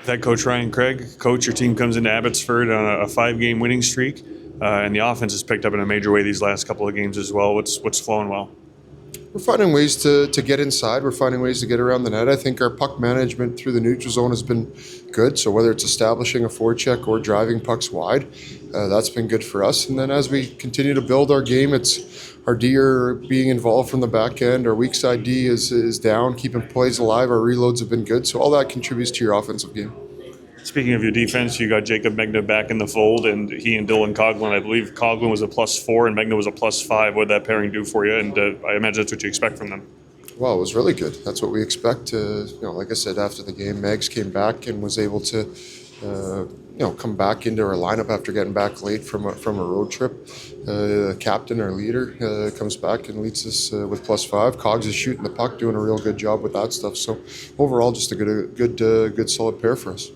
That Coach Ryan Craig. Coach, your team comes into Abbotsford on a 5-game winning streak, and the offense has picked up in a major way these last couple of games as well. What's flowing well? We're finding ways to get inside. We're finding ways to get around the net. I think our puck management through the neutral zone has been good. So whether it's establishing a forecheck or driving pucks wide, that's been good for us. And then as we continue to build our game, it's our D are being involved from the back end. Our weak side D is down, keeping plays alive. Our reloads have been good. So all that contributes to your offensive game. Speaking of your defense, you got Jacob Megna back in the fold, and he and Dylan Coughlin. I believe Coughlin was a +4 and Megna was a +5. What did that pairing do for you? And I imagine that's what you expect from them. Well, it was really good. That's what we expect. Like I said, after the game, Megs came back and was able to, come back into our lineup after getting back late from a road trip. The captain, our leader, comes back and leads us with +5. Cogs is shooting the puck, doing a real good job with that stuff. So overall, just a good solid pair for us.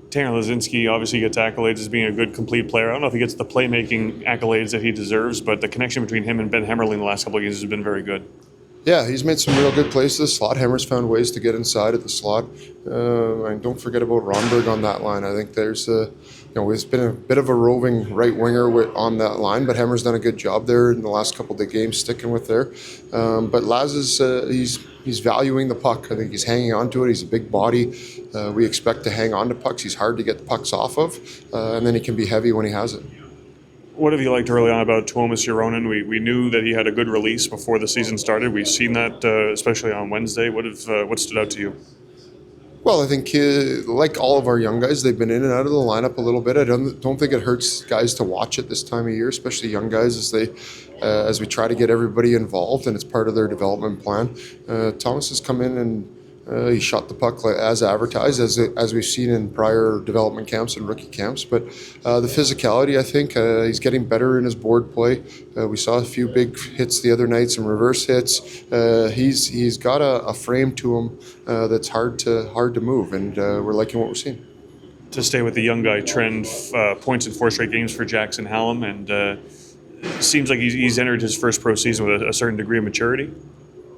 Tanner Lazinski obviously gets accolades as being a good, complete player. I don't know if he gets the playmaking accolades that he deserves, but the connection between him and Ben Hemmerling the last couple of games has been very good. Yeah, he's made some real good plays to the slot. Hemmer's found ways to get inside at the slot. And don't forget about Ronberg on that line. I think there's it's been a bit of a roving right winger on that line, but Hemmer's done a good job there in the last couple of games sticking with there. But Laz is he's valuing the puck. I think he's hanging on to it. He's a big body. We expect to hang on to pucks. He's hard to get the pucks off of, and then he can be heavy when he has it. What have you liked early on about Tuomas Joronen? We knew that he had a good release before the season started. We've seen that, especially on Wednesday. What stood out to you? Well, I think like all of our young guys, they've been in and out of the lineup a little bit. I don't think it hurts guys to watch it this time of year, especially young guys, as we try to get everybody involved, and it's part of their development plan. Thomas has come in and he shot the puck as advertised, as we've seen in prior development camps and rookie camps. But the physicality, I think, he's getting better in his board play. We saw a few big hits the other night, some reverse hits. He's got a frame to him that's hard to move, and we're liking what we're seeing. To stay with the young guy trend, points in 4 straight games for Jackson Hallam, and seems like he's entered his first pro season with a certain degree of maturity.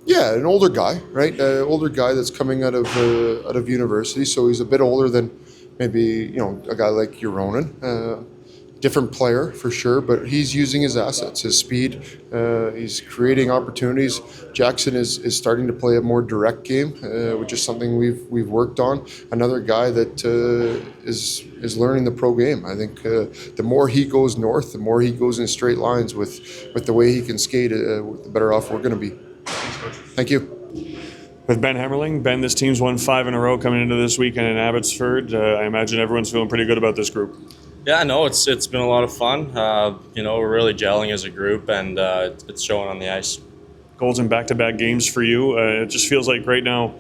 Yeah, an older guy, right? Older guy that's coming out of university, so he's a bit older than maybe a guy like Joronen. Different player for sure, but he's using his assets, his speed. He's creating opportunities. Jackson is starting to play a more direct game, which is something we've worked on. Another guy that is learning the pro game. I think the more he goes north, the more he goes in straight lines with the way he can skate, the better off we're going to be. Thank you. With Ben Hemmerling, Ben, this team's won 5 in a row coming into this weekend in Abbotsford. I imagine everyone's feeling pretty good about this group. Yeah, no, it's been a lot of fun. We're really gelling as a group, and it's showing on the ice. Goals in back-to-back games for you. It just feels like right now,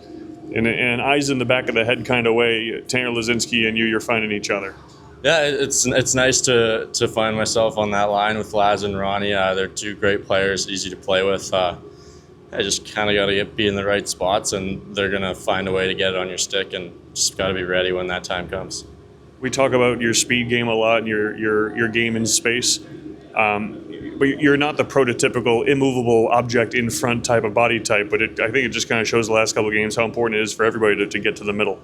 in an eyes in the back of the head kind of way, Tanner Lazinski and you're finding each other. Yeah, it's nice to find myself on that line with Laz and Ronnie. They're 2 great players, easy to play with. I just kind of got to be in the right spots, and they're going to find a way to get it on your stick, and just got to be ready when that time comes. We talk about your speed game a lot and your game in space, but you're not the prototypical immovable object in front type of body type, but I think it just kind of shows the last couple of games how important it is for everybody to get to the middle.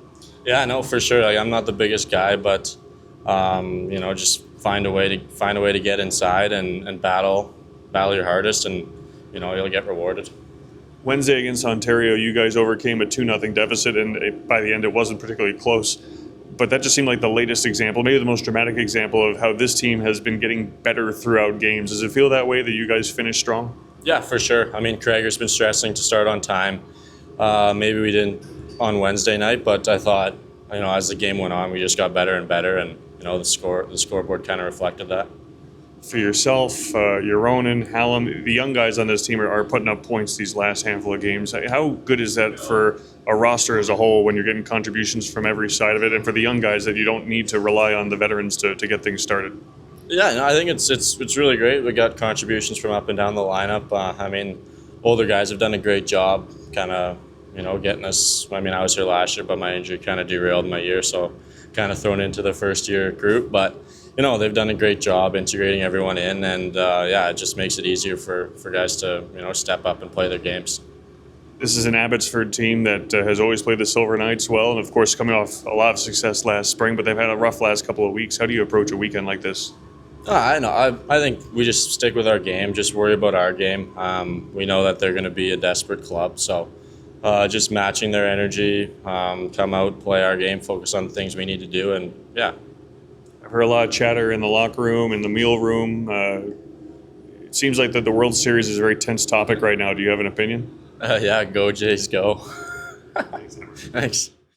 Yeah, no, for sure. I'm not the biggest guy, but just find a way to get inside and battle your hardest, and you'll get rewarded. Wednesday against Ontario, you guys overcame a 2-0 deficit, and by the end it wasn't particularly close. But that just seemed like the latest example, maybe the most dramatic example of how this team has been getting better throughout games. Does it feel that way that you guys finished strong? Yeah, for sure. I mean, Krager's been stressing to start on time. Maybe we didn't on Wednesday night, but I thought, as the game went on, we just got better and better, and the scoreboard kind of reflected that. For yourself, Joronen, Hallam, the young guys on this team are putting up points these last handful of games. How good is that for a roster as a whole when you're getting contributions from every side of it, and for the young guys that you don't need to rely on the veterans to get things started? Yeah, no, I think it's really great. We got contributions from up and down the lineup. Older guys have done a great job kind of, getting us. I was here last year, but my injury kind of derailed my year, so kind of thrown into the first-year group. But they've done a great job integrating everyone in, and it just makes it easier for guys to step up and play their games. This is an Abbotsford team that has always played the Silver Knights well, and of course coming off a lot of success last spring, but they've had a rough last couple of weeks. How do you approach a weekend like this? I know. I think we just stick with our game, just worry about our game. We know that they're going to be a desperate club, so just matching their energy, come out, play our game, focus on the things we need to do, and yeah. I've heard a lot of chatter in the locker room, in the meal room. It seems like the World Series is a very tense topic right now. Do you have an opinion? Yeah, go Jays, go. Thanks.